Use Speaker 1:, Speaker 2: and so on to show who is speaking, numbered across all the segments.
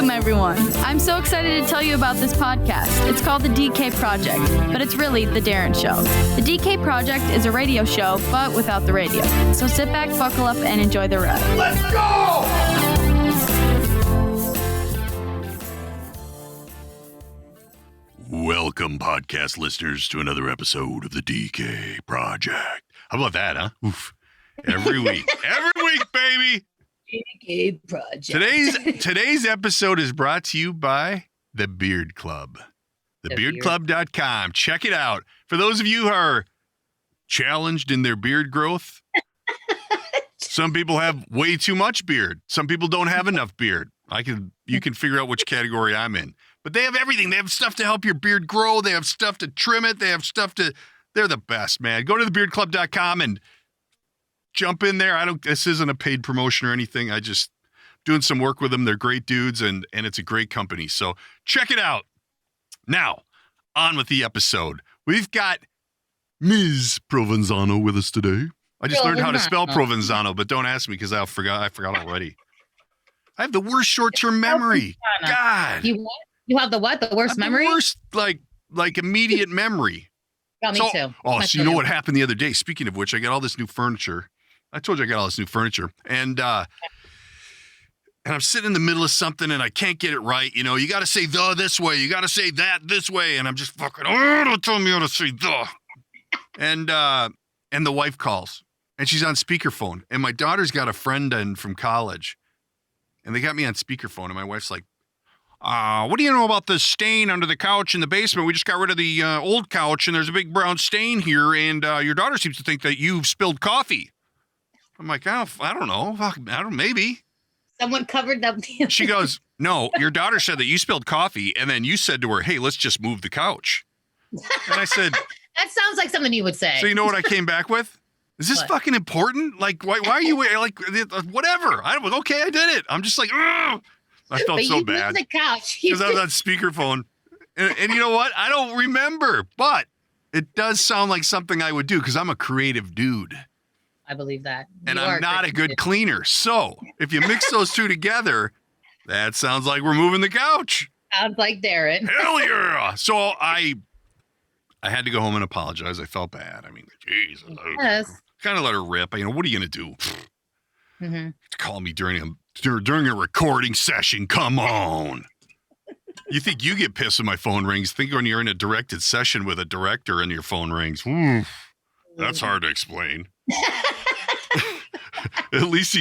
Speaker 1: Welcome, everyone. I'm so excited to tell you about this podcast. It's called The DK Project, but it's really The Darren Show. The DK Project is a radio show, but without the radio. So sit back, buckle up, and enjoy the ride.
Speaker 2: Let's go!
Speaker 3: Welcome, podcast listeners, to another episode of The DK Project. How about that, huh? Oof. Every week, baby.
Speaker 4: DK Project.
Speaker 3: Today's episode is brought to you by Thebearclub. Thebearclub.com. Check it out. For those of you who are challenged in their beard growth, some people have way too much beard. Some people don't have enough beard. You can figure out which category I'm in. But they have everything. They have stuff to help your beard grow. They have stuff to trim it. They have stuff they're the best, man. Go to thebeardclub.com and jump in there. This isn't a paid promotion or anything. I just doing some work with them. They're great dudes and it's a great company. So check it out. Now, on with the episode. We've got Ms. Provenzano with us today. I just learned how to spell Provenzano, but don't ask me because I forgot already. I have the worst short-term memory. God.
Speaker 4: You have the what? The worst memory?
Speaker 3: The worst, like immediate memory.
Speaker 4: Yeah, me too.
Speaker 3: So you know what happened the other day? Speaking of which, I got all this new furniture. I told you I got all this new furniture. And I'm sitting in the middle of something and I can't get it right. You know, you got to say the this way. You got to say that this way. And I'm just fucking, don't tell me how to say the. And the wife calls and she's on speakerphone. And my daughter's got a friend in from college. And they got me on speakerphone. And my wife's like, what do you know about the stain under the couch in the basement? We just got rid of the old couch and there's a big brown stain here. And your daughter seems to think that you've spilled coffee. I'm like, I don't know. Maybe.
Speaker 4: Someone covered up.
Speaker 3: She goes, no, your daughter said that you spilled coffee. And then you said to her, hey, let's just move the couch. And I said,
Speaker 4: that sounds like something you would say.
Speaker 3: So you know what I came back with? Is this fucking important? Like, why are you like, whatever. Okay, I did it. I'm just like, ugh. I felt so bad.
Speaker 4: The couch.
Speaker 3: Because I was on speakerphone. And you know what? I don't remember, but it does sound like something I would do because I'm a creative dude.
Speaker 4: I believe that.
Speaker 3: And I'm not a good cleaner. So if you mix those two together, that sounds like we're moving the couch.
Speaker 4: Sounds like Darren.
Speaker 3: Hell yeah. So I had to go home and apologize. I felt bad. I mean, Jesus.
Speaker 4: Yes.
Speaker 3: Kind of let her rip. You know, what are you going to do?
Speaker 4: Mm-hmm.
Speaker 3: Call me during a recording session. Come on. You think you get pissed when my phone rings? Think when you're in a directed session with a director and your phone rings. That's hard to explain. At least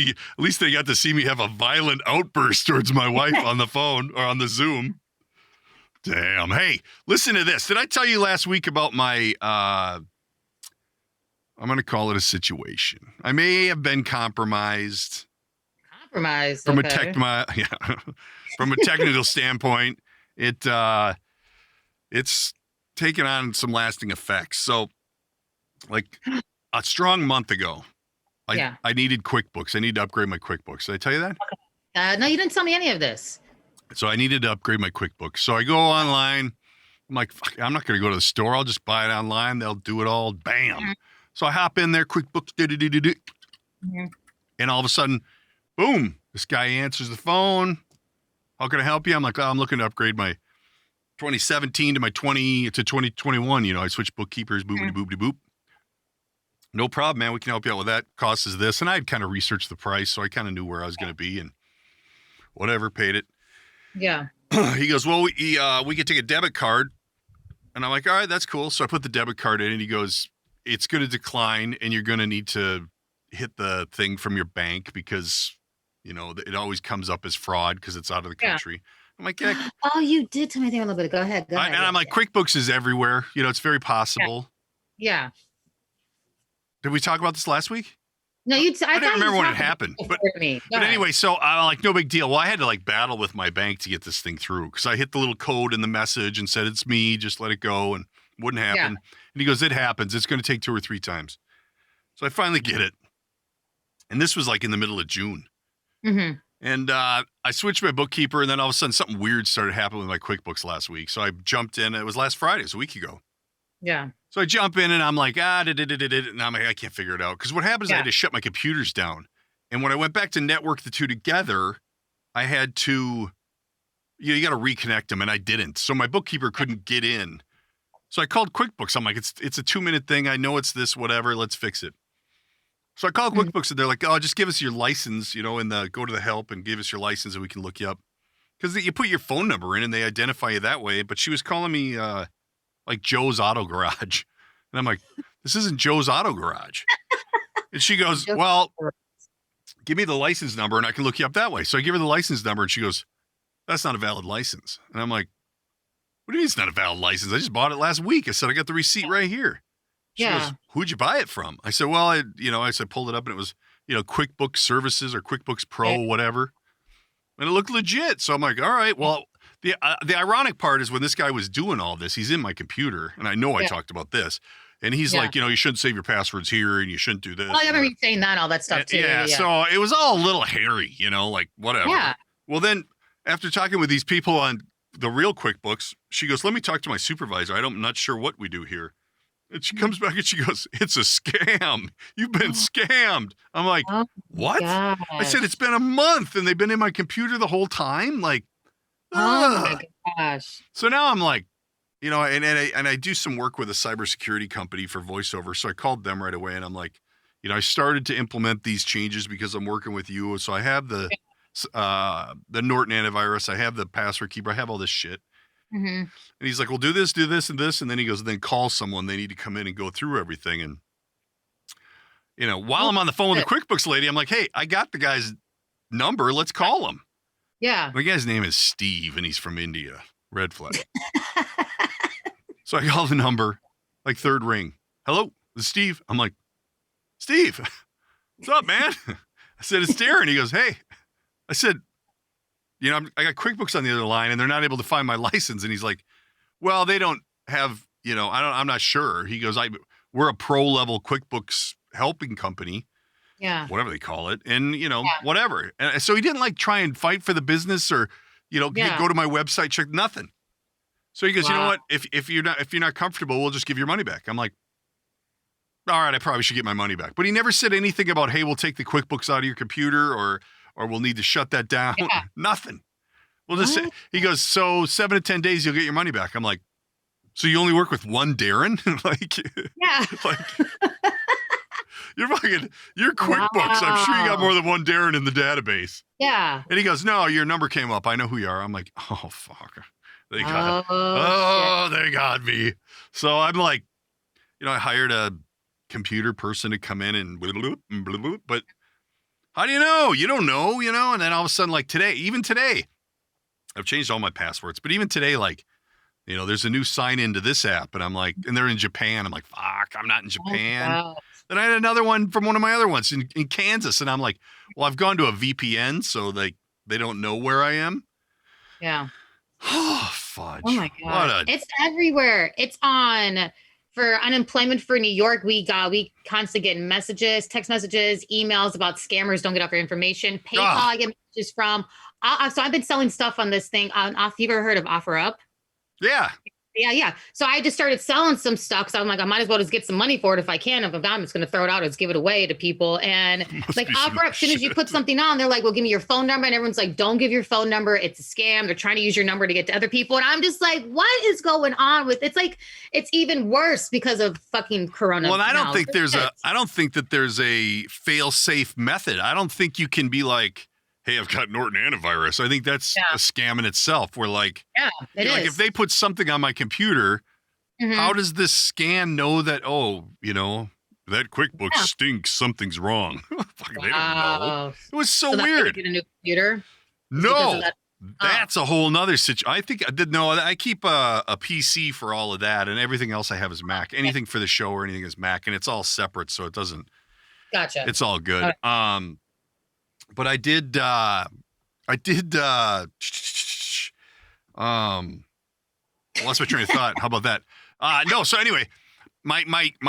Speaker 3: they got to see me have a violent outburst towards my wife on the phone or on the Zoom. Damn. Hey, listen to this. Did I tell you last week about my, I'm going to call it a situation. I may have been compromised. From a technical standpoint, it's taken on some lasting effects. So, like a strong month ago, I needed Quickbooks. I need to upgrade my Quickbooks. Did I tell you that?
Speaker 4: No, you didn't tell me any of this.
Speaker 3: So I needed to upgrade my Quickbooks. So I go online. I'm like, fuck, I'm not going to go to the store. I'll just buy it online. They'll do it all. Bam. Mm-hmm. So I hop in there, Quickbooks, mm-hmm. And all of a sudden, boom, this guy answers the phone. How can I help you? I'm like, I'm looking to upgrade my 2017 to my 2021. You know, I switched bookkeepers, boopity boopity boop. No problem, man. We can help you out with that. Cost is this. And I had kind of researched the price, so I kind of knew where I was going to be and whatever, paid it.
Speaker 4: Yeah.
Speaker 3: He goes, well, we could take a debit card. And I'm like, all right, that's cool. So I put the debit card in and he goes, it's going to decline and you're going to need to hit the thing from your bank because, you know, it always comes up as fraud because it's out of the country. Yeah. I'm like, yeah.
Speaker 4: Oh, you did tell me there a little bit. Go ahead.
Speaker 3: And I'm like, Quickbooks is everywhere. You know, it's very possible.
Speaker 4: Yeah.
Speaker 3: Did we talk about this last week?
Speaker 4: No,
Speaker 3: I didn't remember when it happened. But anyway, so I'm like, no big deal. Well, I had to like battle with my bank to get this thing through because I hit the little code in the message and said, it's me, just let it go. And it wouldn't happen. Yeah. And he goes, it happens. It's going to take 2 or 3 times. So I finally get it. And this was like in the middle of June.
Speaker 4: Mm-hmm.
Speaker 3: And I switched my bookkeeper, and then all of a sudden something weird started happening with my Quickbooks last week. So I jumped in. It was last Friday. It was a week ago.
Speaker 4: Yeah.
Speaker 3: So I jump in, and I'm like, and I'm like, I can't figure it out. Because what happens is I had to shut my computers down. And when I went back to network the two together, I had to you got to reconnect them, and I didn't. So my bookkeeper couldn't get in. So I called QuickBooks. I'm like, it's a 2-minute thing. I know it's this, whatever. Let's fix it. So I called QuickBooks, and they're like, oh, just give us your license, and go to the help and give us your license, and we can look you up. Because you put your phone number in, and they identify you that way. But she was calling me like Joe's Auto Garage. And I'm like, this isn't Joe's Auto Garage. And she goes, well, give me the license number, and I can look you up that way. So I give her the license number, and she goes, that's not a valid license. And I'm like, what do you mean it's not a valid license? I just bought it last week. I said, I got the receipt right here. She goes, who'd you buy it from? I said, well, I pulled it up, and it was, QuickBooks Services or QuickBooks Pro, whatever. And it looked legit. So I'm like, all right, well, the ironic part is when this guy was doing all this, he's in my computer, and I know I talked about this. And he's like, you shouldn't save your passwords here, and you shouldn't do this.
Speaker 4: Oh, I remember you saying that, all that stuff too.
Speaker 3: Yeah, so it was all a little hairy, like whatever.
Speaker 4: Yeah.
Speaker 3: Well, then after talking with these people on the real QuickBooks, she goes, let me talk to my supervisor. I'm not sure what we do here. And she comes back and she goes, it's a scam. You've been scammed. I'm like, what?
Speaker 4: Gosh.
Speaker 3: I said, it's been a month, and they've been in my computer the whole time. Like,
Speaker 4: oh my gosh.
Speaker 3: So now I'm like, and I do some work with a cybersecurity company for voiceover. So I called them right away, and I'm like, I started to implement these changes because I'm working with you. So I have the Norton antivirus. I have the password keeper. I have all this shit.
Speaker 4: Mm-hmm.
Speaker 3: And he's like, well, do this, and this. And then he goes, then call someone. They need to come in and go through everything. And, while I'm on the phone with the QuickBooks lady, I'm like, hey, I got the guy's number. Let's call him.
Speaker 4: Yeah.
Speaker 3: The guy's name is Steve, and he's from India. Red flag. So I call the number, like third ring. Hello, this is Steve. I'm like, Steve, what's up, man? I said, it's Darren. He goes, hey. I said, I got QuickBooks on the other line, and they're not able to find my license. And he's like, well, they don't have, I'm not sure. He goes, we're a pro level QuickBooks helping company.
Speaker 4: Yeah.
Speaker 3: Whatever they call it. And, whatever. And so he didn't try and fight for the business or, go to my website, check nothing. So he goes, you know what? If you're not comfortable, we'll just give your money back. I'm like, all right, I probably should get my money back. But he never said anything about, hey, we'll take the QuickBooks out of your computer or we'll need to shut that down. Yeah. Nothing. We'll just say, he goes, so 7 to 10 days, you'll get your money back. I'm like, so you only work with one Darren? You're QuickBooks. Wow. I'm sure you got more than one Darren in the database.
Speaker 4: Yeah.
Speaker 3: And he goes, no, your number came up. I know who you are. I'm like, oh, fuck. They got me. So I'm like, I hired a computer person to come in and but how do you know? You don't know, and then all of a sudden, like even today, I've changed all my passwords, but even today, there's a new sign into this app, and I'm like, and they're in Japan. I'm like, fuck, I'm not in Japan. Oh, then I had another one from one of my other ones in Kansas, and I'm like, well, I've gone to a VPN, so they don't know where I am.
Speaker 4: Yeah.
Speaker 3: Oh, fudge.
Speaker 4: Oh my God. It's everywhere. It's on for unemployment for New York. We constantly get messages, text messages, emails about scammers. Don't get off your information. PayPal, I get messages from. So I've been selling stuff on this thing. Have you ever heard of OfferUp?
Speaker 3: Yeah.
Speaker 4: Yeah. So I just started selling some stuff because I'm like, I might as well just get some money for it if I can. If I'm not, I'm just going to throw it out or just give it away to people. And OfferUp, as soon as you put something on, they're like, well, give me your phone number. And everyone's like, don't give your phone number. It's a scam. They're trying to use your number to get to other people. And I'm just like, what is going on with it's like, it's even worse because of fucking Corona.
Speaker 3: Well, I don't think that there's a fail safe method. I don't think you can be like, hey, I've got Norton antivirus. I think that's a scam in itself. Where it is. Like if they put something on my computer, how does this scan know that, that QuickBooks stinks, something's wrong? Fucking, they don't know. It was so weird.
Speaker 4: Get a new computer?
Speaker 3: No, that's a whole nother situation. I think I keep a PC for all of that, and everything else I have is Mac. Anything for the show or anything is Mac, and it's all separate, so it doesn't.
Speaker 4: Gotcha.
Speaker 3: It's all good. But I did lost my train of thought. How about that? No. So anyway, my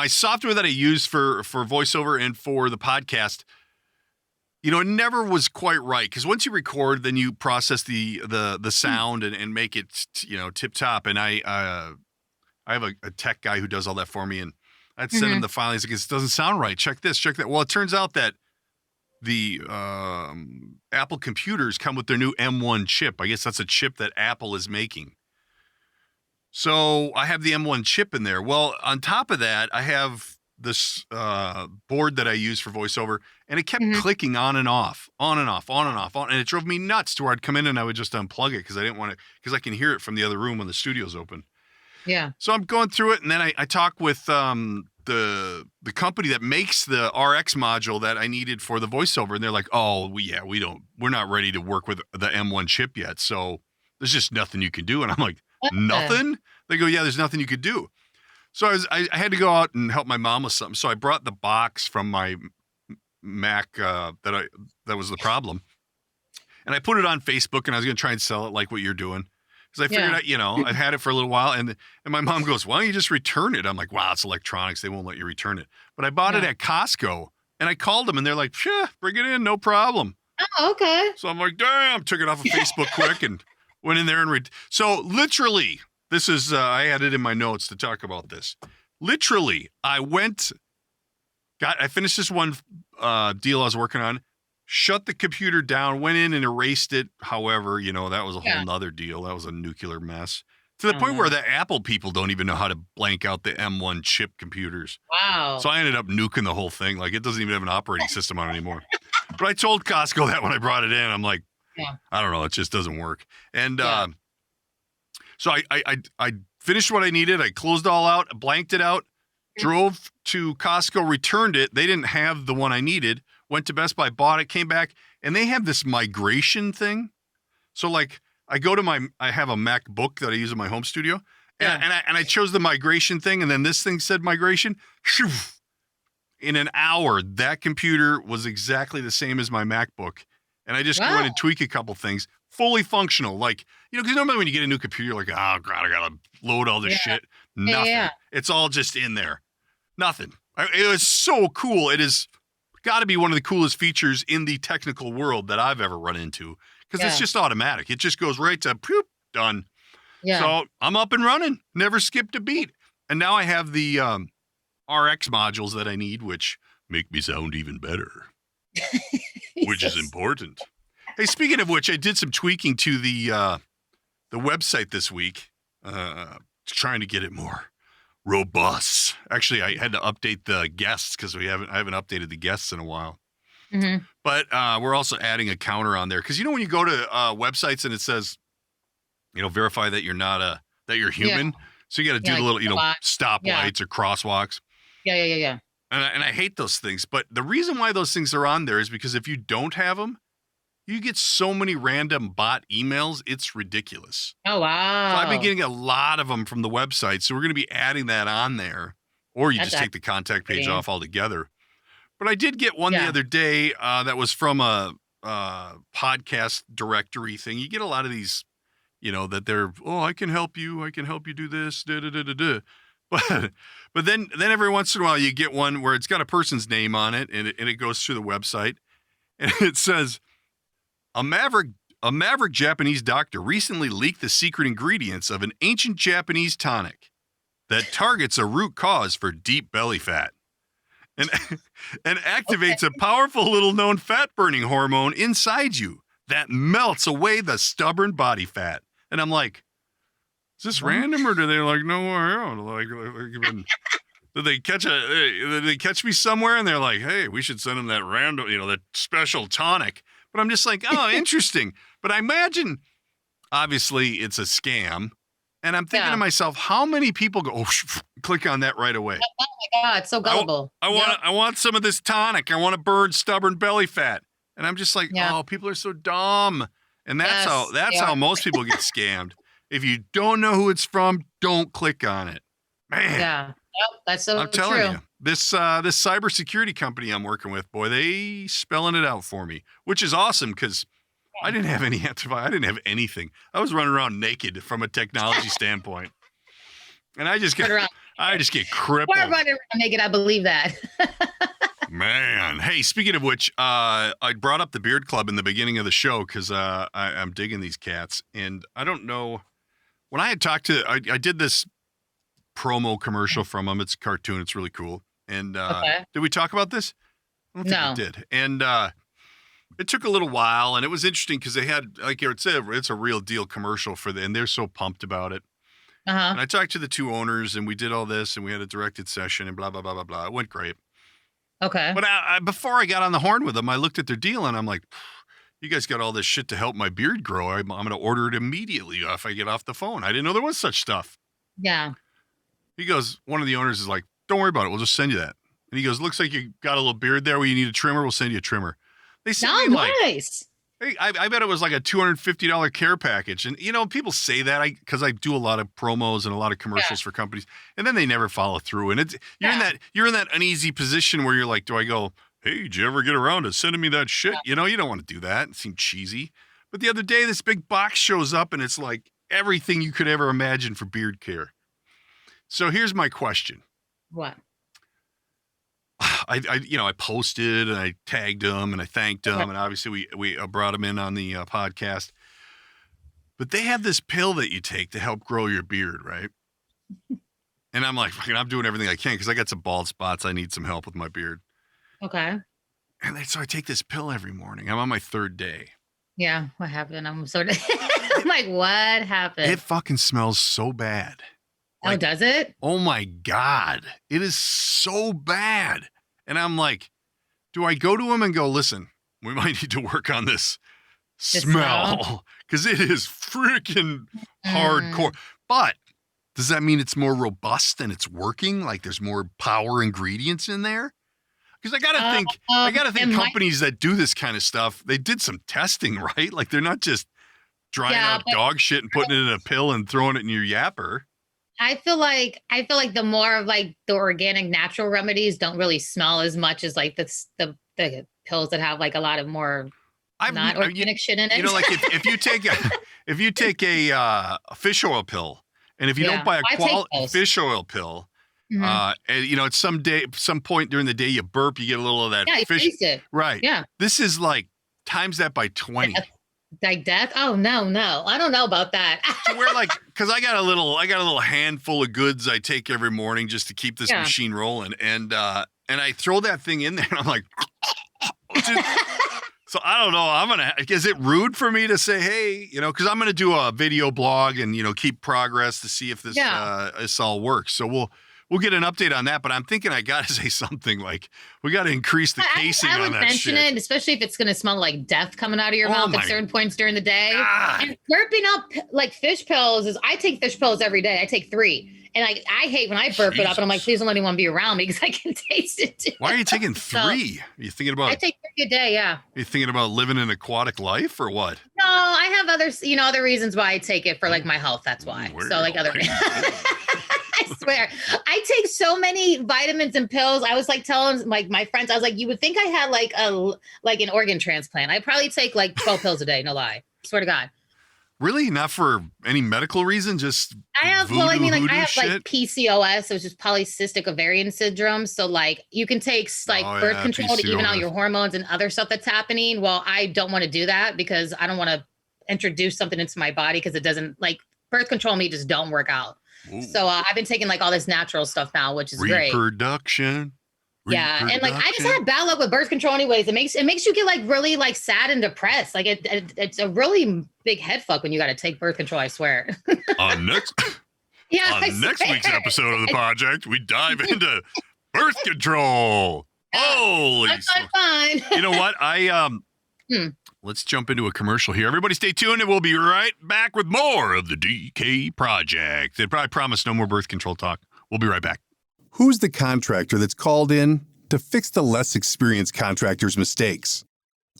Speaker 3: software that I use for voiceover and for the podcast, it never was quite right. Because once you record, then you process the sound and make it, tip top. And I have a tech guy who does all that for me. And I'd send him the file. He's like, it doesn't sound right. Check this, check that. Well, it turns out that the Apple computers come with their new M1 chip. I guess that's a chip that Apple is making. So I have the M1 chip in there. Well, on top of that, I have this board that I use for voiceover, and it kept clicking on and off, on and off, on and off, on, and it drove me nuts to where I'd come in and I would just unplug it because I didn't want to, because I can hear it from the other room when the studio's open.
Speaker 4: Yeah.
Speaker 3: So I'm going through it, and then I talk with the company that makes the RX module that I needed for the voiceover, and they're like, "Oh, we're not ready to work with the M1 chip yet, so there's just nothing you can do." And I'm like, "Nothing?" They go, "Yeah, there's nothing you could do." So I had to go out and help my mom with something. So I brought the box from my Mac that was the problem, and I put it on Facebook, and I was going to try and sell it like what you're doing. Because I figured out, I've had it for a little while, and my mom goes, "Why don't you just return it?" I'm like, "Wow, it's electronics. They won't let you return it." But I bought it at Costco, and I called them, and they're like, "Sure, bring it in, no problem."
Speaker 4: Oh, okay.
Speaker 3: So I'm like, damn, took it off of Facebook quick and went in there and so literally, this is, I had it in my notes to talk about this. Literally, I finished this one deal I was working on, shut the computer down, went in and erased it. However, that was a whole nother deal. That was a nuclear mess. To the point where the Apple people don't even know how to blank out the M1 chip computers.
Speaker 4: Wow.
Speaker 3: So I ended up nuking the whole thing. Like, it doesn't even have an operating system on it anymore. But I told Costco that when I brought it in. I'm like, I don't know, it just doesn't work. And so I finished what I needed. I closed it all out, blanked it out, drove to Costco, returned it. They didn't have the one I needed. Went to Best Buy, bought it, came back, and they have this migration thing. So like I have a MacBook that I use in my home studio, and I chose the migration thing, and then this thing said migration. In an hour, that computer was exactly the same as my MacBook, and I just go in and tweak a couple things, fully functional. Like, because normally when you get a new computer, you're like, oh God, I gotta load all this shit. Nothing. Yeah. It's all just in there. Nothing. It was so cool. It is got to be one of the coolest features in the technical world that I've ever run into, because it's just automatic. It just goes right to poop, done. Yeah. So I'm up and running, never skipped a beat. And now I have the RX modules that I need, which make me sound even better, which is important. Hey, speaking of which, I did some tweaking to the website this week, trying to get it more robust. Actually, I had to update the guests because I haven't updated the guests in a while. Mm-hmm. But we're also adding a counter on there, because when you go to websites and it says, verify that you're not that you're human. So you got to do the little stoplights or crosswalks.
Speaker 4: Yeah.
Speaker 3: And I hate those things. But the reason why those things are on there is because if you don't have them, you get so many random bot emails. It's ridiculous.
Speaker 4: Oh, wow.
Speaker 3: So I've been getting a lot of them from the website. So we're going to be adding that on there. Or you just take the contact page off altogether. But I did get one the other day that was from a podcast directory thing. You get a lot of these, that they're, I can help you. I can help you do this. But then every once in a while you get one where it's got a person's name on it, and it goes through the website. And it says, A maverick Japanese doctor recently leaked the secret ingredients of an ancient Japanese tonic that targets a root cause for deep belly fat and activates a powerful little-known fat-burning hormone inside you that melts away the stubborn body fat. And I'm like, is this random, or do they did they catch me somewhere and they're like, hey, we should send them that random, that special tonic. But I'm just like, oh, interesting. But I imagine, obviously, it's a scam. And I'm thinking to myself, how many people go, click on that right away?
Speaker 4: Oh my God, it's so gullible.
Speaker 3: I want some of this tonic. I want to burn stubborn belly fat. And I'm just like, oh, people are so dumb. And that's how most people get scammed. If you don't know who it's from, don't click on it. Man.
Speaker 4: Yeah. Yep, that's so true.
Speaker 3: I'm telling you, this cybersecurity company I'm working with, boy, they spelling it out for me, which is awesome, because I didn't have any antivirus. I didn't have anything. I was running around naked from a technology standpoint, and I just get crippled.
Speaker 4: We're running around naked. I believe that.
Speaker 3: Man, hey, speaking of which, I brought up the Beard Club in the beginning of the show because I'm digging these cats, and I don't know when I had talked to. I did this promo commercial from them. It's a cartoon. It's really cool. And did we talk about this? I don't think we did. And it took a little while, and it was interesting because they had, like it said, it's a real deal commercial and they're so pumped about it. And I talked to the two owners, and we did all this, and we had a directed session, and blah, blah, blah, blah, blah. It went great.
Speaker 4: Okay.
Speaker 3: But before I got on the horn with them, I looked at their deal, and I'm like, you guys got all this shit to help my beard grow. I'm going to order it immediately if I get off the phone. I didn't know there was such stuff.
Speaker 4: Yeah.
Speaker 3: He goes, one of the owners is like, don't worry about it. We'll just send you that. And he goes, looks like you got a little beard there where you need a trimmer. We'll send you a trimmer. They sent me
Speaker 4: nice.
Speaker 3: Hey, I bet it was like a $250 care package. And, people say that because I do a lot of promos and a lot of commercials for companies, and then they never follow through. And you're in that uneasy position where you're like, do I go, hey, did you ever get around to sending me that shit? You don't want to do that. It seemed cheesy. But the other day, this big box shows up, and it's like everything you could ever imagine for beard care. So here's my question.
Speaker 4: What?
Speaker 3: I posted and I tagged them and I thanked them, and obviously we brought them in on the podcast. But they have this pill that you take to help grow your beard, right? And I'm like, I'm doing everything I can because I got some bald spots. I need some help with my beard.
Speaker 4: Okay.
Speaker 3: And so I take this pill every morning. I'm on my third day.
Speaker 4: Yeah. What happened? I'm sort of I'm like, what happened?
Speaker 3: It fucking smells so bad.
Speaker 4: Oh, does it?
Speaker 3: Oh my God. It is so bad. And I'm like, do I go to him and go, listen, we might need to work on this smell because it is freaking hardcore. But does that mean it's more robust and it's working? Like there's more power ingredients in there? Because I gotta think companies that do this kind of stuff, they did some testing, right? Like they're not just drying out dog shit and putting it in a pill and throwing it in your yapper.
Speaker 4: I feel like the more of like the organic natural remedies don't really smell as much as like the pills that have like a lot of more not organic shit in it.
Speaker 3: Like if you take a fish oil pill, and if you don't buy a quality fish oil pill, and at some point during the day you burp, you get a little of that fish.
Speaker 4: Taste it.
Speaker 3: Right.
Speaker 4: Yeah.
Speaker 3: This is like times that by 20.
Speaker 4: Like death? Oh no. I don't know about that.
Speaker 3: So we're like, because I got a little handful of goods I take every morning just to keep this machine rolling, and I throw that thing in there, and I'm like, so I don't know. Is it rude for me to say, hey, because I'm gonna do a video blog and keep progress to see if this all works. So we'll get an update on that, but I'm thinking I got to say something like, we got to increase the casing on that shit. I would mention it,
Speaker 4: especially if it's going to smell like death coming out of your mouth at certain points during the day.
Speaker 3: God.
Speaker 4: And burping up like fish pills I take fish pills every day. I take 3. And I hate when I burp it up and I'm like, please don't let anyone be around me because I can taste it too.
Speaker 3: Why are you taking 3? Are you thinking about?
Speaker 4: I take 3 a day, yeah.
Speaker 3: Are you thinking about living an aquatic life or what?
Speaker 4: No, I have other reasons why I take it for like my health. That's why. Other reasons. I swear. I take so many vitamins and pills. I was like telling like my friends, I was like, you would think I had like an organ transplant. I probably take like 12 pills a day. No lie. Swear to God.
Speaker 3: Really? Not for any medical reason? Just
Speaker 4: I have like PCOS, so it's just polycystic ovarian syndrome. So like you can take like birth control PCOS. To even out your hormones and other stuff that's happening. Well, I don't want to do that because I don't want to introduce something into my body because it doesn't like birth control me just don't work out. Ooh. So I've been taking like all this natural stuff now, which is great.
Speaker 3: Reproduction.
Speaker 4: Yeah, and like I just had bad luck with birth control anyways. It makes you get like really like sad and depressed. Like it's a really big head fuck when you got to take birth control, I swear.
Speaker 3: On next week's episode of the project, we dive into birth control. Holy
Speaker 4: fine.
Speaker 3: You know what? Let's jump into a commercial here. Everybody stay tuned and we'll be right back with more of the DK Project. They probably promised no more birth control talk. We'll be right back.
Speaker 2: Who's the contractor that's called in to fix the less experienced contractor's mistakes?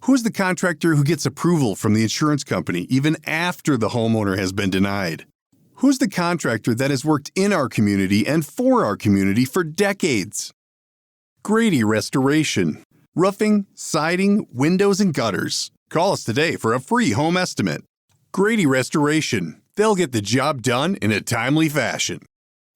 Speaker 2: Who's the contractor who gets approval from the insurance company even after the homeowner has been denied? Who's the contractor that has worked in our community and for our community for decades? Grady Restoration. Roofing, siding, windows, and gutters. Call us today for a free home estimate. Grady Restoration. They'll get the job done in a timely fashion.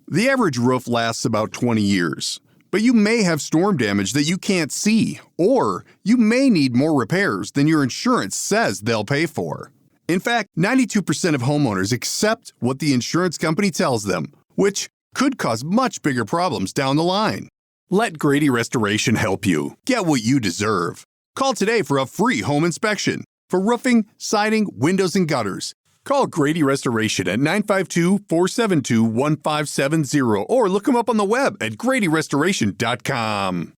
Speaker 2: The average roof lasts about 20 years, but you may have storm damage that you can't see, or you may need more repairs than your insurance says they'll pay for. In fact, 92% of homeowners accept what the insurance company tells them, which could cause much bigger problems down the line. Let Grady Restoration help you get what you deserve. Call today for a free home inspection. For roofing, siding, windows, and gutters, call Grady Restoration at 952-472-1570 or look them up on the web at gradyrestoration.com.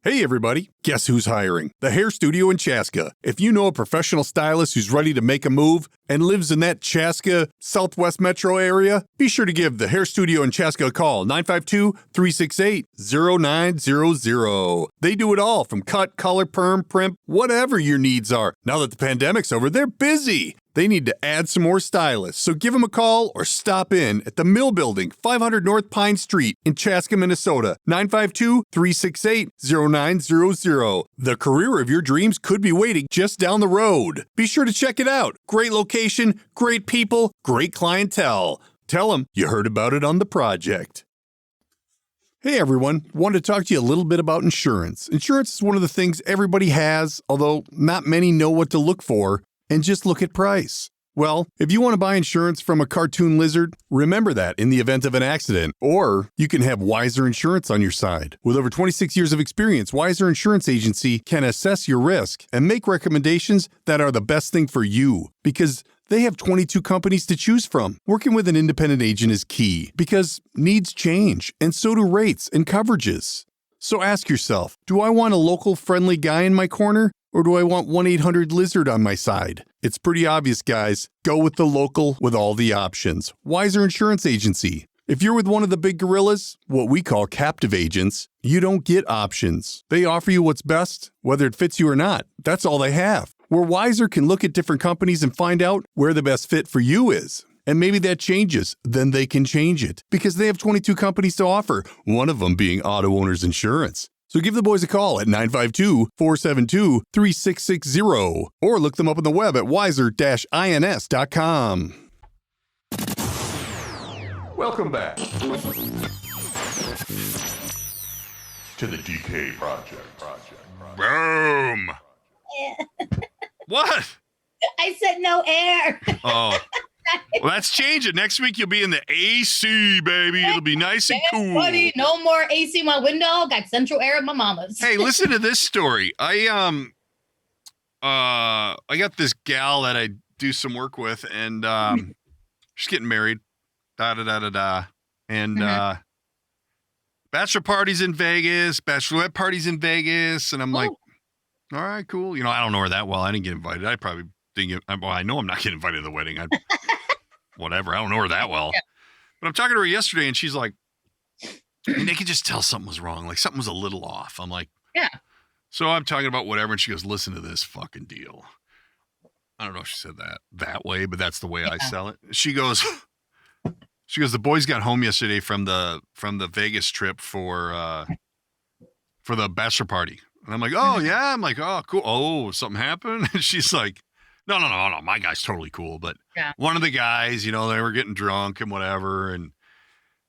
Speaker 2: Hey everybody, guess who's hiring? The Hair Studio in Chaska. If you know a professional stylist who's ready to make a move and lives in that Chaska, Southwest Metro area, be sure to give the Hair Studio in Chaska a call, 952-368-0900. They do it all from cut, color, perm, primp, whatever your needs are. Now that the pandemic's over, they're busy. They need to add some more stylists, so give them a call or stop in at the Mill Building, 500 North Pine Street in Chaska, Minnesota, 952-368-0900. The career of your dreams could be waiting just down the road. Be sure to check it out. Great location, great people, great clientele. Tell them you heard about it on the project. Hey everyone, wanted to talk to you a little bit about insurance. Insurance is one of the things everybody has, although not many know what to look for. And just look at price. Well, if you want to buy insurance from a cartoon lizard, remember that in the event of an accident. Or you can have Wiser Insurance on your side. With over 26 years of experience, Wiser Insurance Agency can assess your risk and make recommendations that are the best thing for you. Because they have 22 companies to choose from. Working with an independent agent is key because needs change, and so do rates and coverages. So ask yourself, do I want a local friendly guy in my corner? Or do I want 1-800-LIZARD on my side? It's pretty obvious, guys. Go with the local with all the options. Wiser Insurance Agency. If you're with one of the big gorillas, what we call captive agents, you don't get options. They offer you what's best, whether it fits you or not. That's all they have. Where Wiser can look at different companies and find out where the best fit for you is. And maybe that changes, then they can change it. Because they have 22 companies to offer, one of them being Auto Owners Insurance. So give the boys a call at 952-472-3660 or look them up on the web at wiser-ins.com.
Speaker 5: Welcome back to the DK Project.
Speaker 3: Boom. What?
Speaker 4: I said no air.
Speaker 3: Oh. Well, let's change it. Next week, you'll be in the AC, baby. It'll be nice and cool.
Speaker 4: Buddy, no more AC in my window. Got central air at my mama's.
Speaker 3: Hey, listen to this story. I got this gal that I do some work with, and she's getting married. And bachelor parties in Vegas, bachelorette parties in Vegas, and I'm like, all right, cool. You know, I don't know her that well. I didn't get invited. I probably didn't get. Well, I know I'm not getting invited to the wedding. Whatever. I don't know her that well. Yeah. But I'm talking to her yesterday, and she's like, and they could just tell something was wrong. Like something was a little off. I'm like,
Speaker 4: yeah.
Speaker 3: So I'm talking about whatever, and she goes, listen to this fucking deal. I don't know if she said that way, but that's the way I sell it. She goes, the boys got home yesterday from the Vegas trip for the bachelor party. And I'm like, oh yeah. I'm like, oh, cool. Oh, something happened? And she's like, no. My guy's totally cool. But one of the guys, you know, they were getting drunk and whatever. And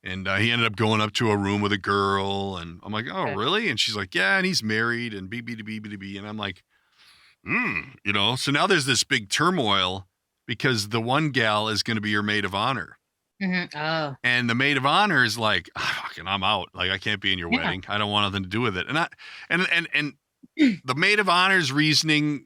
Speaker 3: he ended up going up to a room with a girl. And I'm like, oh, really? And she's like, yeah. And he's married and B. And I'm like, you know, so now there's this big turmoil because the one gal is going to be your maid of honor.
Speaker 4: Mm-hmm. Oh.
Speaker 3: And the maid of honor is like, fucking, I'm out. Like, I can't be in your wedding. I don't want nothing to do with it. And the maid of honor's reasoning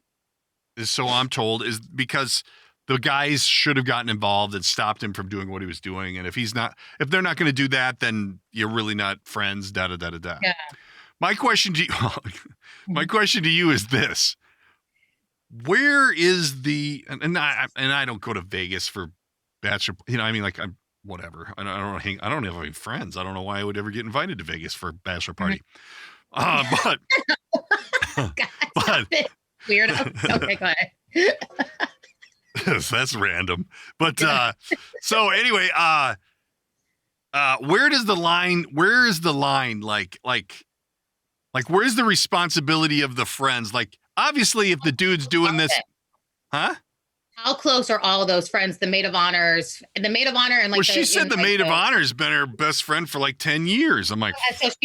Speaker 3: is, so I'm told, is because the guys should have gotten involved and stopped him from doing what he was doing. And if they're not going to do that, then you're really not friends. Yeah. My question to you is this: where is the and I don't go to Vegas for bachelor, you know, I mean, like, I'm whatever. I don't have any friends. I don't know why I would ever get invited to Vegas for a bachelor party. But
Speaker 4: weirdo. Okay, go ahead.
Speaker 3: That's random. But so anyway, where is the line? Like where's the responsibility of the friends? Like, obviously, if the dude's doing this, huh?
Speaker 4: How close are all of those friends? The maid of honors, and like. Well,
Speaker 3: she said the maid of honor's been her best friend for like 10 years. I'm like,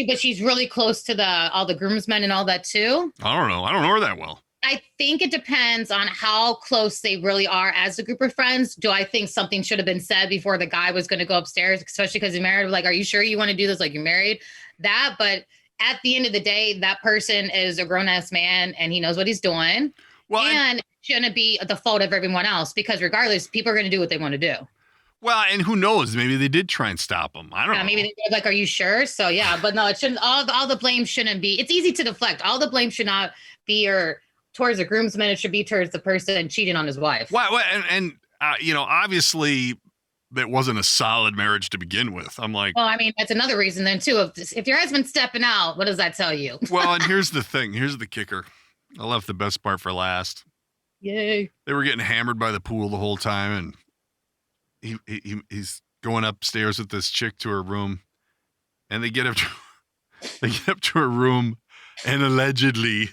Speaker 4: but she's really close to all the groomsmen and all that too.
Speaker 3: I don't know her that well.
Speaker 4: I think it depends on how close they really are as a group of friends. Do I think something should have been said before the guy was going to go upstairs, especially because he's married? Like, are you sure you want to do this? Like, you're married? But at the end of the day, that person is a grown-ass man and he knows what he's doing.
Speaker 3: Well,
Speaker 4: and it shouldn't be the fault of everyone else, because regardless, people are going to do what they want to do.
Speaker 3: Well, and who knows? Maybe they did try and stop him. I don't know.
Speaker 4: Maybe they're like, are you sure? So yeah, but no, it shouldn't. All the blame shouldn't be. It's easy to deflect. All the blame should not be towards the groomsman. It should be towards the person cheating on his wife.
Speaker 3: Well, and obviously that wasn't a solid marriage to begin with. I'm like,
Speaker 4: well, I mean, that's another reason then too. If your husband's stepping out, what does that tell you?
Speaker 3: Well, and here's the thing. Here's the kicker. I left the best part for last.
Speaker 4: Yay.
Speaker 3: They were getting hammered by the pool the whole time, and he's going upstairs with this chick to her room, and they get up to her room, and allegedly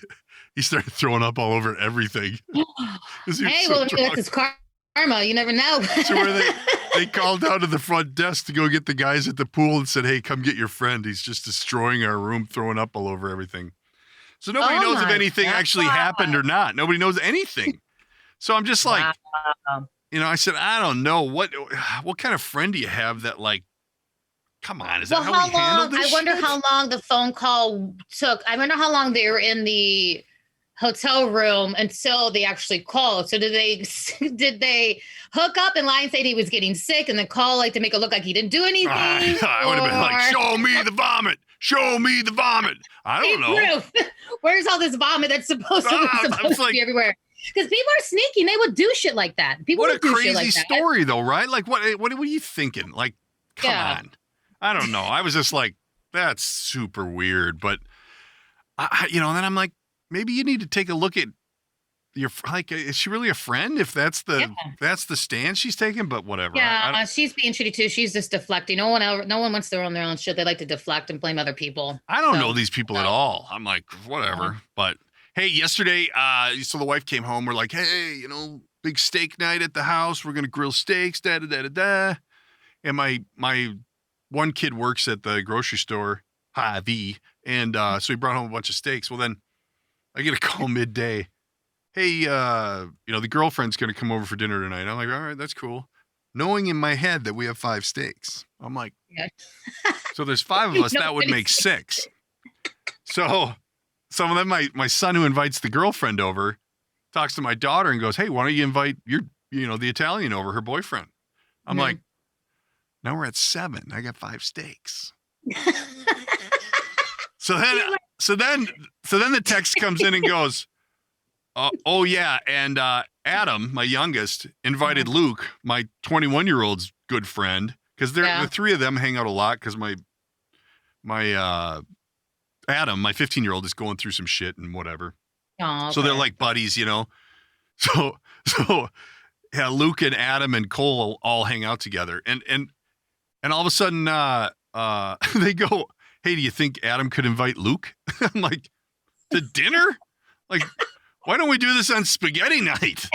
Speaker 3: he started throwing up all over everything.
Speaker 4: Hey, well, that's his karma. You never know.
Speaker 3: So where they called down to the front desk to go get the guys at the pool and said, hey, come get your friend. He's just destroying our room, throwing up all over everything. So nobody knows if anything actually happened or not. Nobody knows anything. So I'm just like, I said, I don't know. What kind of friend do you have that, like, come on, is that how we handle this?
Speaker 4: I wonder how long the phone call took. I wonder how long they were in the hotel room until they actually called. So did they hook up and lie and say he was getting sick and then call like to make it look like he didn't do anything?
Speaker 3: I would have been like, show me the vomit. Show me the vomit. I don't know.
Speaker 4: Where's all this vomit that's supposed to be everywhere? Because people are sneaky. They would do shit like that. People
Speaker 3: what
Speaker 4: would
Speaker 3: a
Speaker 4: do
Speaker 3: crazy
Speaker 4: shit like
Speaker 3: story, though, right? Like, what were you thinking? Like, come on. I don't know. I was just like, that's super weird. But, then I'm like, maybe you need to take a look at is she really a friend? If that's the stance she's taking, but whatever.
Speaker 4: Yeah, she's being shitty too. She's just deflecting. No one wants to run their own shit. They like to deflect and blame other people.
Speaker 3: I don't know these people at all. I'm like, whatever. But hey, yesterday, so the wife came home. We're like, hey, big steak night at the house. We're gonna grill steaks. Da da da da da. And my one kid works at the grocery store, Hy-Vee, and so he brought home a bunch of steaks. Well, then I get a call midday. Hey, the girlfriend's going to come over for dinner tonight. I'm like, all right, that's cool. Knowing in my head that we have 5 steaks. I'm like, so there's 5 of us, that would make 6. So then my son who invites the girlfriend over talks to my daughter and goes, hey, why don't you invite the Italian over, her boyfriend? I'm like, now we're at 7. I got 5 steaks. So then the text comes in and goes, oh yeah, and Adam, my youngest, invited Luke, my 21-year-old's good friend, because the 3 of them hang out a lot. Because my Adam, my 15-year-old, is going through some shit and whatever.
Speaker 4: Oh, okay.
Speaker 3: So they're like buddies, So yeah, Luke and Adam and Cole all hang out together, and all of a sudden they go, hey, do you think Adam could invite Luke? I'm like, to dinner? Like, why don't we do this on spaghetti night?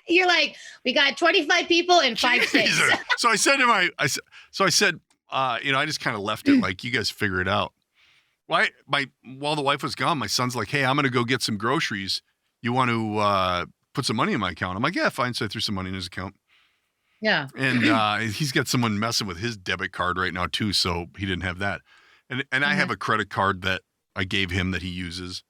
Speaker 4: You're like, we got 25 people and 5 steaks.
Speaker 3: So I said to I just kind of left it like, you guys figure it out. While the wife was gone, my son's like, hey, I'm going to go get some groceries. You want to put some money in my account? I'm like, yeah, fine. So I threw some money in his account.
Speaker 4: Yeah.
Speaker 3: And he's got someone messing with his debit card right now too, so he didn't have that. And I have a credit card that I gave him that he uses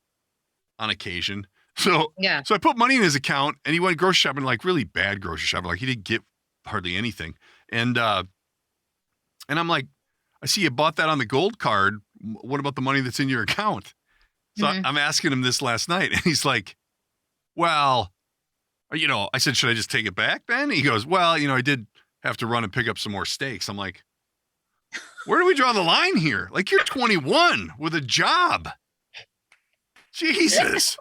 Speaker 3: on occasion. So I put money in his account, and he went grocery shopping, like really bad grocery shopping. Like he didn't get hardly anything. And I'm like, I see you bought that on the gold card. What about the money that's in your account? So I'm asking him this last night, and he's like, well, I said, should I just take it back then? He goes, well, I did have to run and pick up some more steaks. I'm like, where do we draw the line here? Like, you're 21 with a job. Jesus.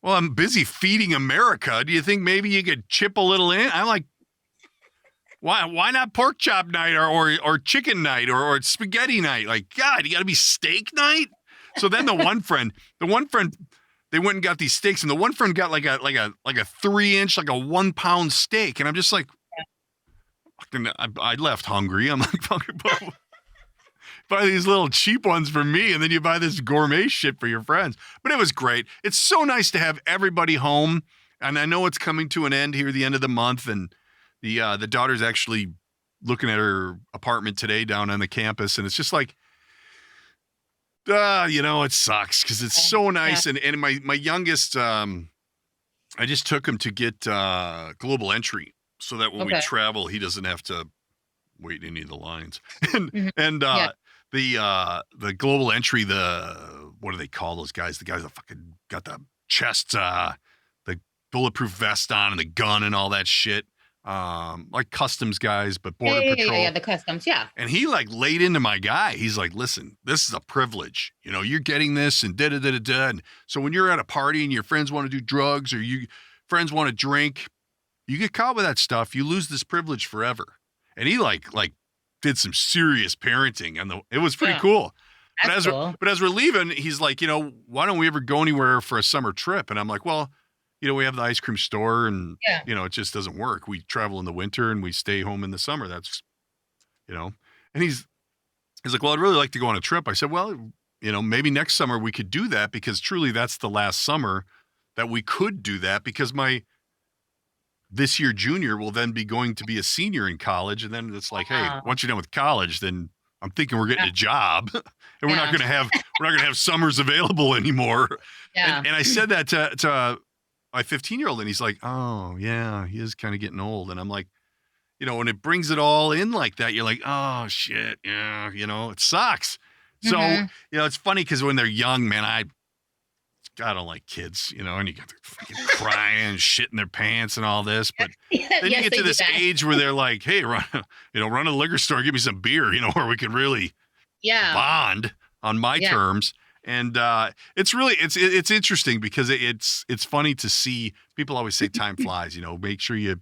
Speaker 3: Well, I'm busy feeding America. Do you think maybe you could chip a little in? I'm like, why not pork chop night or chicken night or spaghetti night? Like, God, you got to be steak night? So then the one friend, they went and got these steaks, and the one friend got like a 3-inch, like a 1-pound steak. And I'm just like, I left hungry. I'm like, buy these little cheap ones for me, and then you buy this gourmet shit for your friends. But it was great. It's so nice to have everybody home. And I know it's coming to an end here at the end of the month. And the daughter's actually looking at her apartment today down on the campus. And it's just like, It sucks because it's so nice. Yeah. And my youngest, I just took him to get global entry so that when we travel, he doesn't have to wait in any of the lines. And the global entry, what do they call those guys? The guys that fucking got the chest, the bulletproof vest on and the gun and all that shit. Like customs guys, but border patrol.
Speaker 4: Yeah, the customs, yeah.
Speaker 3: And he like laid into my guy. He's like, listen, this is a privilege. You're getting this and da-da-da-da-da. And so when you're at a party and your friends want to do drugs or your friends want to drink, you get caught with that stuff, you lose this privilege forever. And he like did some serious parenting, and it was pretty cool. But as we're leaving, he's like, why don't we ever go anywhere for a summer trip? And I'm like, well, we have the ice cream store and, it just doesn't work. We travel in the winter and we stay home in the summer. That's, and he's like, well, I'd really like to go on a trip. I said, well, maybe next summer we could do that, because truly that's the last summer that we could do that, because this year junior will then be going to be a senior in college. And then it's like, hey, once you're done with college, then I'm thinking we're getting a job and we're not going to have summers available anymore. Yeah. And I said that to my 15-year-old, and he's like, oh yeah, he is kind of getting old. And I'm like, when it brings it all in like that, you're like, oh shit. Yeah. It sucks. So, it's funny because when they're young, man, I don't like kids, and you got to fucking crying and shit in their pants and all this. But then you get to this age where they're like, hey, run to the liquor store, give me some beer, where we can really bond on my terms. And it's really, it's interesting because it's funny to see. People always say time flies, make sure you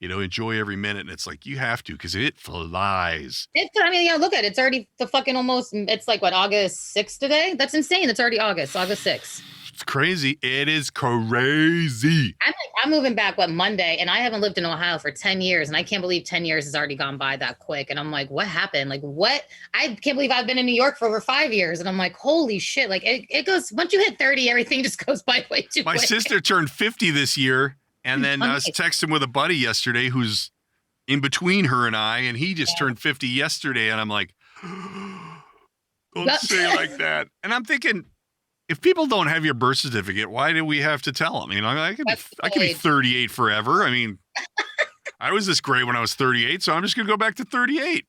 Speaker 3: enjoy every minute. And it's like, you have to, because it flies.
Speaker 4: Look at it. It's already the fucking almost, it's like what, August 6th today? That's insane. It's already August 6th.
Speaker 3: It's crazy. It is crazy.
Speaker 4: I'm moving back, Monday? And I haven't lived in Ohio for 10 years. And I can't believe 10 years has already gone by that quick. And I'm like, what happened? Like, what? I can't believe I've been in New York for over 5 years. And I'm like, holy shit. Like it goes, once you hit 30, everything just goes by way too quick.
Speaker 3: My sister turned 50 this year. And then I was texting with a buddy yesterday who's in between her and I, and he just turned 50 yesterday. And I'm like, don't say it like that. And I'm thinking, if people don't have your birth certificate, why do we have to tell them? I could be 38 forever. I was this great when I was 38, so I'm just going to go back to 38.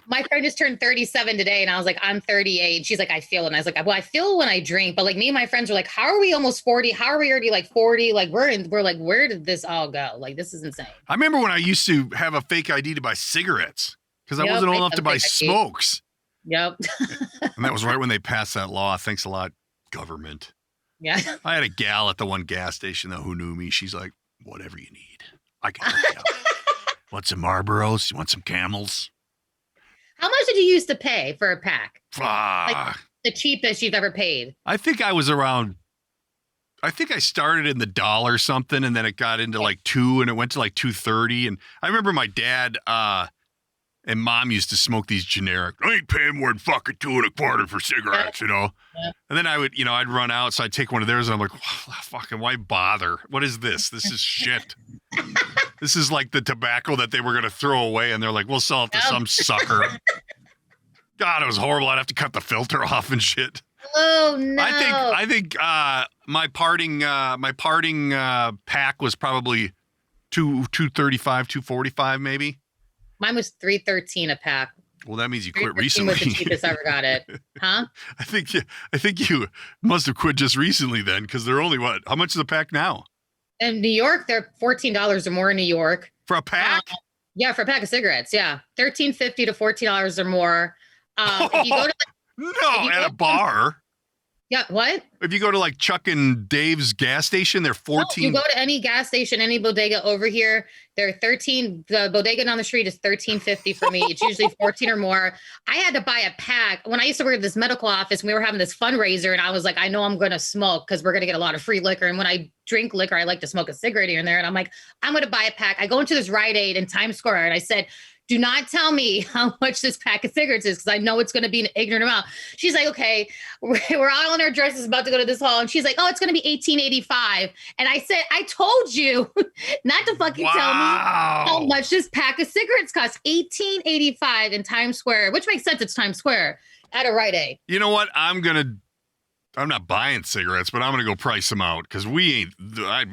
Speaker 4: My friend just turned 37 today, and I was like, I'm 38. She's like, I feel it. And I was like, well, I feel when I drink, but like me and my friends were like, how are we almost 40? How are we already like 40? Like we're like, where did this all go? Like, this is insane.
Speaker 3: I remember when I used to have a fake ID to buy cigarettes because I wasn't old enough to buy smokes.
Speaker 4: Yep.
Speaker 3: And that was right when they passed that law. Thanks a lot, government.
Speaker 4: Yeah.
Speaker 3: I had a gal at the one gas station though who knew me. She's like, whatever you need, I can help you out. Want some Marlboros? You want some Camels?
Speaker 4: How much did you used to pay for a pack?
Speaker 3: Like
Speaker 4: the cheapest you've ever paid?
Speaker 3: I think I started in the $1 something, and then it got into like $2, and it went to like $2.30. And I remember my dad and mom used to smoke these generic. I ain't paying more than fucking $2.25 for cigarettes, Yeah. And then I would, I'd run out, so I'd take one of theirs, and I'm like, fucking, why bother? What is this? This is shit. This is like the tobacco that they were going to throw away, and they're like, we'll sell it to some sucker. God, it was horrible. I'd have to cut the filter off and shit.
Speaker 4: Oh no!
Speaker 3: I think my parting pack was probably $2.35, $2.45 maybe.
Speaker 4: Mine was $3.13 a pack.
Speaker 3: Well, that means you quit recently.
Speaker 4: Was the cheapest I ever got it, huh?
Speaker 3: I think you must have quit just recently then, because they're only what? How much is a pack now?
Speaker 4: In New York, they're $14 or more in New York.
Speaker 3: For a pack?
Speaker 4: Yeah, for a pack of cigarettes. Yeah, $13.50 to $14 or more. If you go to
Speaker 3: at a bar.
Speaker 4: Yeah, what?
Speaker 3: If you go to like Chuck and Dave's gas station, they're 14.
Speaker 4: You go to any gas station, any bodega over here, they're 13. The bodega down the street is $13.50 for me. It's usually 14 or more. I had to buy a pack when I used to work at this medical office. We were having this fundraiser, and I was like, I know I'm going to smoke because we're going to get a lot of free liquor. And when I drink liquor, I like to smoke a cigarette here and there. And I'm like, I'm going to buy a pack. I go into this Rite Aid in Times Square, and I said, do not tell me how much this pack of cigarettes is, because I know it's going to be an ignorant amount. She's like, okay, we're all in our dresses about to go to this hall. And she's like, oh, it's going to be $18.85. And I said, I told you not to fucking tell me how much this pack of cigarettes costs. $18.85 in Times Square, which makes sense. It's Times Square. At a Rite Aid.
Speaker 3: You know what? I'm not buying cigarettes, but I'm going to go price them out because we ain't,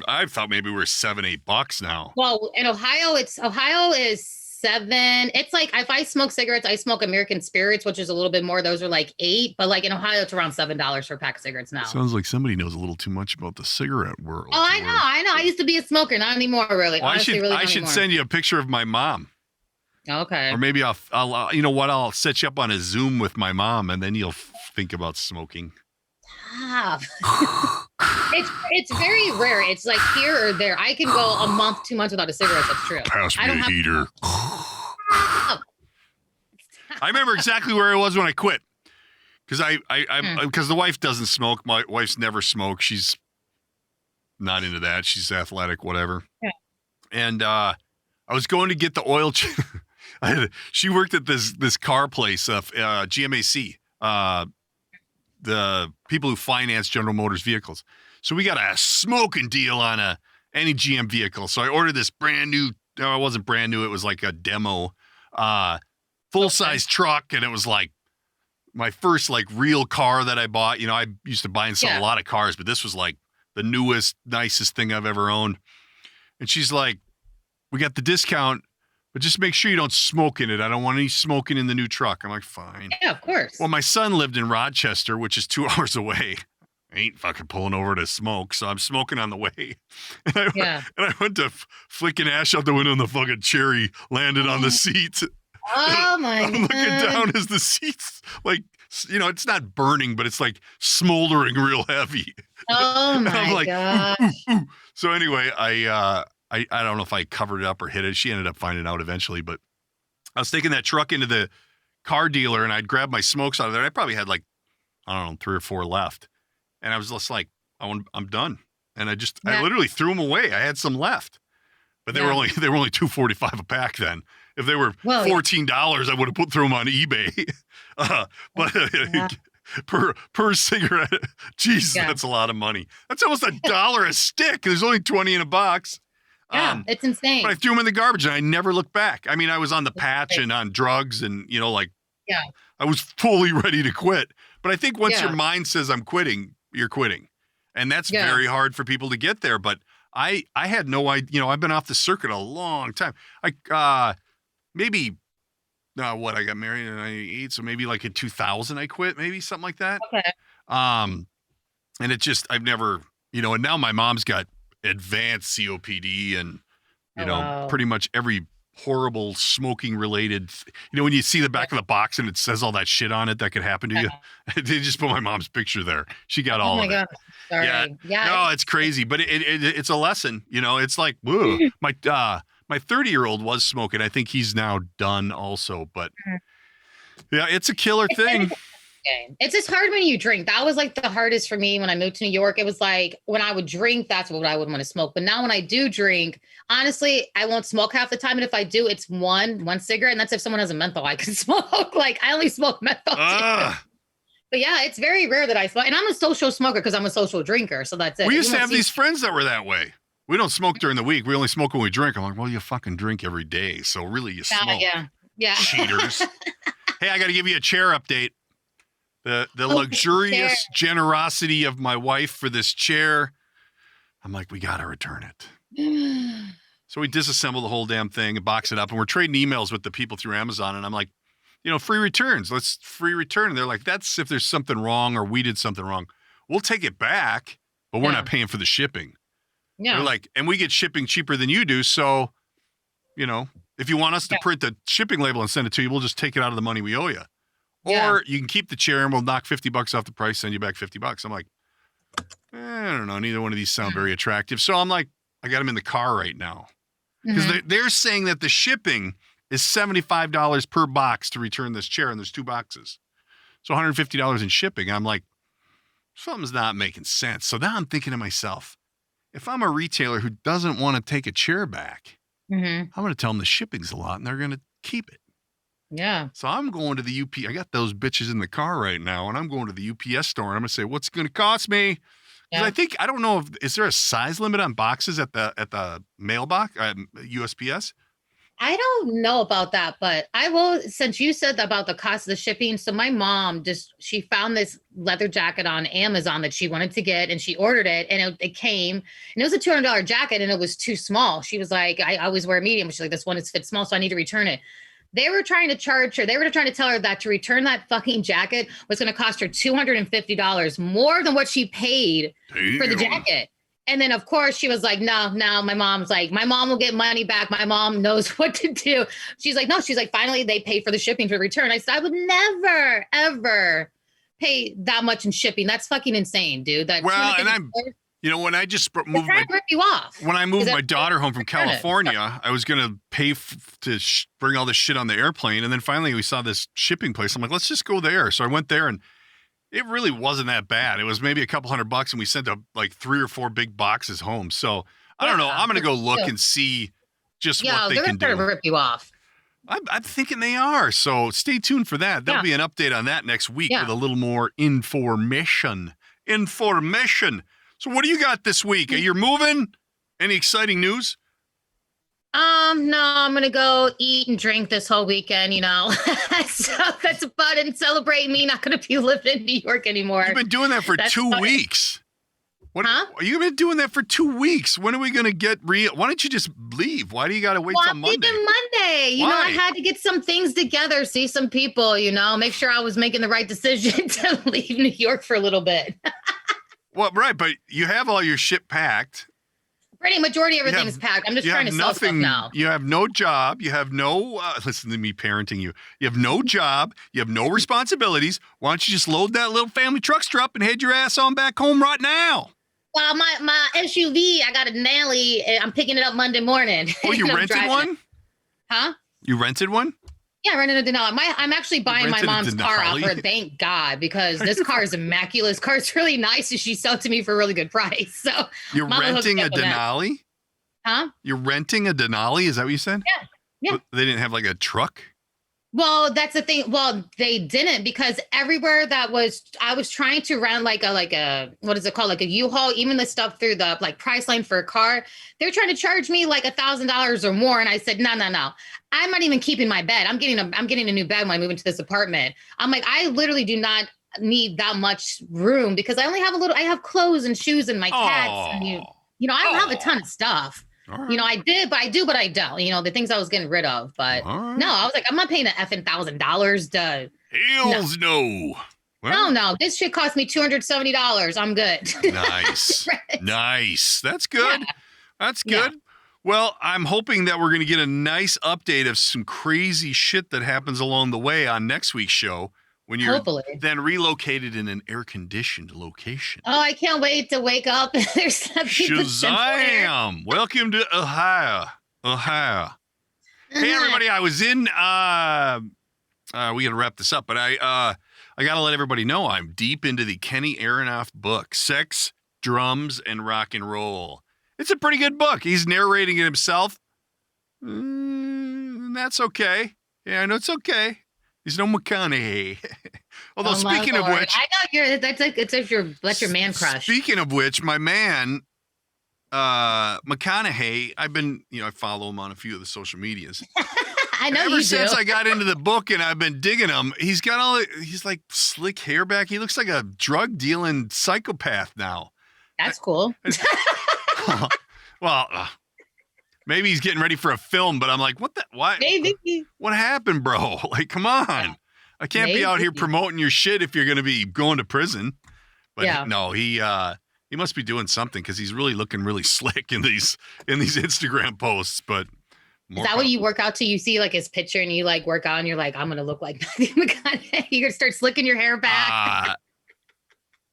Speaker 3: I thought maybe we're $7-8 now.
Speaker 4: Well, in Ohio is 7. It's like if I smoke cigarettes, I smoke American Spirits, which is a little bit more. Those are like 8, but like in Ohio, it's around $7 for a pack of cigarettes now.
Speaker 3: Sounds like somebody knows a little too much about the cigarette world.
Speaker 4: Oh, I know. I used to be a smoker, not anymore, really.
Speaker 3: Well,
Speaker 4: Honestly,
Speaker 3: I should send you a picture of my mom.
Speaker 4: Okay.
Speaker 3: Or maybe I'll you know what? I'll set you up on a Zoom with my mom, and then you'll think about smoking.
Speaker 4: Stop. It's very rare. It's like here or there. I can go a month, 2 months without a cigarette. That's true.
Speaker 3: Pass me a heater. I remember exactly where I was when I quit. Because because the wife doesn't smoke. My wife's never smoked. She's not into that. She's athletic, whatever.
Speaker 4: Yeah.
Speaker 3: And I was going to get the oil change. She worked at this car place, GMAC, the people who finance General Motors vehicles. So we got a smoking deal on any GM vehicle. So I ordered this brand new. No, it wasn't brand new. It was like a demo, full-size truck, and it was like my first like real car that I bought. You know, I used to buy and sell a lot of cars, but this was like the newest, nicest thing I've ever owned. And she's like, "We got the discount, but just make sure you don't smoke in it. I don't want any smoking in the new truck." I'm like, "Fine."
Speaker 4: Yeah, of course.
Speaker 3: Well, my son lived in Rochester, which is 2 hours away. I ain't fucking pulling over to smoke, so I'm smoking on the way. And I went to flicking ash out the window, and the fucking cherry landed on the seat.
Speaker 4: Oh my God.
Speaker 3: I'm looking down as the seats, like, you know, it's not burning, but it's like smoldering real heavy.
Speaker 4: Oh my gosh.
Speaker 3: Ooh. So anyway, I don't know if I covered it up or hid it. She ended up finding out eventually, but I was taking that truck into the car dealer, and I'd grabbed my smokes out of there. I probably had like, I don't know, 3 or 4 left. And I was just like, I'm done. And I literally threw them away. I had some left, but they were only $2.45 a pack then. If they were $14, I would have threw them on eBay. But per cigarette, geez, that's a lot of money. That's almost $1 a stick. There's only 20 in a box.
Speaker 4: Yeah, it's insane.
Speaker 3: But I threw them in the garbage, and I never looked back. I mean, I was on the patch and on drugs, and you know, like, I was fully ready to quit. But I think once your mind says I'm quitting, you're quitting, and that's very hard for people to get there. But I had no idea. You know, I've been off the circuit a long time. I got married in 1998, so maybe like in 2000 I quit, maybe something like that.
Speaker 4: Okay.
Speaker 3: And it just, I've never, you know, and now my mom's got advanced COPD and, you know, pretty much every horrible smoking related, you know, when you see the back of the box and it says all that shit on it that could happen to you, they just put my mom's picture there. She got all of it. God.
Speaker 4: Sorry.
Speaker 3: Yeah. No, it's crazy, but it's a lesson, you know, it's like, whoa, my 30-year-old was smoking. I think he's now done also, but yeah, it's a killer thing.
Speaker 4: It's just hard when you drink. That was like the hardest for me when I moved to New York. It was like when I would drink, that's what I would want to smoke. But now when I do drink, honestly, I won't smoke half the time. And if I do, it's one cigarette. And that's if someone has a menthol I can smoke. Like I only smoke menthol. But yeah, it's very rare that I smoke. And I'm a social smoker because I'm a social drinker. So that's it.
Speaker 3: We used to have these friends that were that way. We don't smoke during the week. We only smoke when we drink. I'm like, well, you fucking drink every day. So really you smoke.
Speaker 4: Yeah.
Speaker 3: Cheaters. Hey, I got to give you a chair update. The luxurious generosity of my wife for this chair. I'm like, we got to return it. So we disassemble the whole damn thing and box it up. And we're trading emails with the people through Amazon. And I'm like, you know, free returns. Let's free return. And they're like, that's if there's something wrong or we did something wrong. We'll take it back, but we're not paying for the shipping. Yeah. They're like, and we get shipping cheaper than you do. So, you know, if you want us to print the shipping label and send it to you, we'll just take it out of the money we owe you. Or you can keep the chair and we'll knock $50 off the price, send you back $50. I'm like, I don't know. Neither one of these sound very attractive. So I'm like, I got them in the car right now. Because they're saying that the shipping is $75 per box to return this chair, and there's 2 boxes. So $150 in shipping. I'm like, something's not making sense. So now I'm thinking to myself, if I'm a retailer who doesn't want to take a chair back, I'm going to tell them the shipping's a lot and they're going to keep it.
Speaker 4: Yeah.
Speaker 3: So I'm going to the I got those bitches in the car right now, and I'm going to the UPS store, and I'm going to say, what's it going to cost me? Because I don't know is there a size limit on boxes at the mailbox, USPS?
Speaker 4: I don't know about that, but I will, since you said about the cost of the shipping. So my mom she found this leather jacket on Amazon that she wanted to get, and she ordered it, and it came, and it was a $200 jacket, and it was too small. She was like, I always wear a medium. She's like, this one is fit small, so I need to return it. They were trying to charge her. They were trying to tell her that to return that fucking jacket was going to cost her $250 more than what she paid for the jacket. And then, of course, she was like, no, my mom's like, my mom will get money back. My mom knows what to do. She's like, no, she's like, finally, they paid for the shipping for the return. I said, I would never, ever pay that much in shipping. That's fucking insane, dude.
Speaker 3: Well, and I'm, when I just moved when I moved my daughter home from California, I was going to pay to bring all this shit on the airplane. And then finally we saw this shipping place. I'm like, let's just go there. So I went there, and it really wasn't that bad. It was maybe a couple $100, and we sent like 3 or 4 big boxes home. So I don't know. I'm going to go look and see just what they can do.
Speaker 4: They're going to rip you off.
Speaker 3: I'm thinking they are. So stay tuned for that. There'll be an update on that next week with a little more information. So what do you got this week? Are you moving? Any exciting news?
Speaker 4: No, I'm going to go eat and drink this whole weekend, So that's about it, and celebrate me not going to be living in New York anymore.
Speaker 3: You've been doing that for 2 weeks. What?
Speaker 4: Huh?
Speaker 3: You've been doing that for 2 weeks. When are we going to get real? Why don't you just leave? Why do you got to wait till Monday?
Speaker 4: Monday. I had to get some things together, see some people, make sure I was making the right decision to leave New York for a little bit.
Speaker 3: Well, right, but you have all your shit packed.
Speaker 4: Pretty majority of everything's packed. I'm just trying to sell stuff now.
Speaker 3: You have no job. You have no, listen to me parenting you. You have no job. You have no responsibilities. Why don't you just load that little family truckster up and head your ass on back home right now?
Speaker 4: Well, my SUV, I got a Nelly. I'm picking it up Monday morning.
Speaker 3: Oh, you rented one?
Speaker 4: Huh?
Speaker 3: You rented one?
Speaker 4: Yeah, I rented a Denali. I'm actually buying my mom's car off her, thank God, because this car is immaculate. This car is really nice, and she sold it to me for a really good price. So
Speaker 3: you're renting a Denali?
Speaker 4: Huh?
Speaker 3: You're renting a Denali? Is that what you said?
Speaker 4: Yeah.
Speaker 3: But they didn't have like a truck?
Speaker 4: Well, that's the thing. Well, they didn't, because everywhere I was trying to rent like a what is it called? Like a U-Haul, even the stuff through the like Priceline for a car, they're trying to charge me like $1,000 or more. And I said, no. I'm not even keeping my bed. I'm getting a new bed when I move into this apartment. I'm like, I literally do not need that much room, because I only have I have clothes and shoes and my cats. And I don't have a ton of stuff. Right. I did, but I don't. The things I was getting rid of. But no, I was like, I'm not paying the effing $1,000.
Speaker 3: Hells no.
Speaker 4: Well, no. This shit cost me $270. I'm good.
Speaker 3: Nice. Nice. That's good.
Speaker 4: Yeah.
Speaker 3: That's good. Yeah. Well, I'm hoping that we're going to get a nice update of some crazy shit that happens along the way on next week's show, when you're then relocated in an air-conditioned location.
Speaker 4: Oh, I can't wait to wake up. There's something.
Speaker 3: Shazam! Welcome to Ohio. Hey, everybody, I was in, we got to wrap this up, but I got to let everybody know I'm deep into the Kenny Aronoff book, Sex, Drums, and Rock and Roll. It's a pretty good book. He's narrating it himself. That's okay. Yeah, I know it's okay. He's no McConaughey. Although speaking of which,
Speaker 4: I know that's your man crush.
Speaker 3: Speaking of which, my man, McConaughey, I follow him on a few of the social medias.
Speaker 4: I know
Speaker 3: Ever since I got into the book and I've been digging him, he's like slick hair back. He looks like a drug dealing psychopath now.
Speaker 4: That's cool.
Speaker 3: Well, maybe he's getting ready for a film, but I'm like, what the? Why?
Speaker 4: Maybe.
Speaker 3: What happened, bro? Like, come on. I can't be out here promoting your shit if you're going to be going to prison. But no, he must be doing something, because he's really looking really slick in these Instagram posts. But
Speaker 4: is that what you work out to? You see like his picture and you like work out and you're like, I'm going to look like Matthew McConaughey. You're going to start slicking your hair back.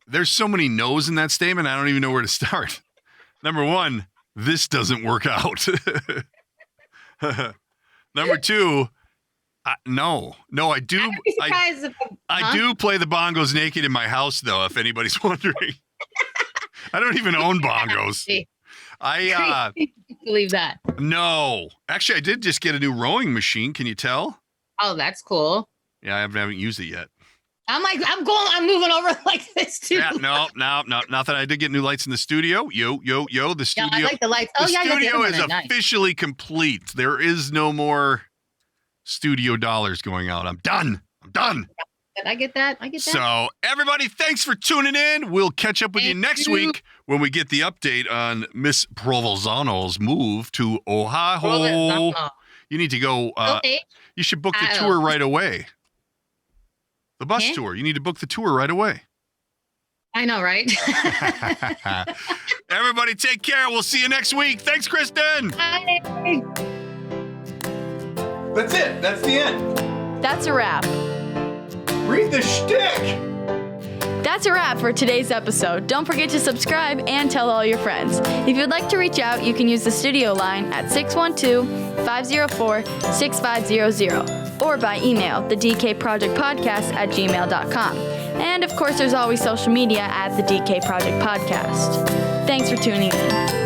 Speaker 3: There's so many no's in that statement. I don't even know where to start. Number one, this doesn't work out. Number two, no, I do. I do play the bongos naked in my house, though, if anybody's wondering. I don't even own bongos. I
Speaker 4: believe that.
Speaker 3: No, actually, I did just get a new rowing machine. Can you tell?
Speaker 4: Oh, that's cool.
Speaker 3: Yeah, I haven't used it yet.
Speaker 4: I'm moving over like this too.
Speaker 3: Yeah, no, nothing. I did get new lights in the studio. Yo, the studio.
Speaker 4: Yeah, I like the lights. Oh,
Speaker 3: the
Speaker 4: yeah,
Speaker 3: studio is
Speaker 4: nice.
Speaker 3: officially complete. There is no more studio dollars going out. I'm done.
Speaker 4: I get that.
Speaker 3: So, everybody, thanks for tuning in. We'll catch up with you next week when we get the update on Miss Provenzano's move to Ohio. You need to go. You should book the tour right away. The bus tour. You need to book the tour right away.
Speaker 4: I know, right?
Speaker 3: Everybody, take care. We'll see you next week. Thanks, Kristen.
Speaker 4: Bye.
Speaker 2: That's it. That's the end.
Speaker 1: That's a wrap.
Speaker 2: Read the shtick.
Speaker 1: That's a wrap for today's episode. Don't forget to subscribe and tell all your friends. If you'd like to reach out, you can use the studio line at 612-504-6500 or by email, thedkprojectpodcast@gmail.com. And of course, there's always social media at the DK Project Podcast. Thanks for tuning in.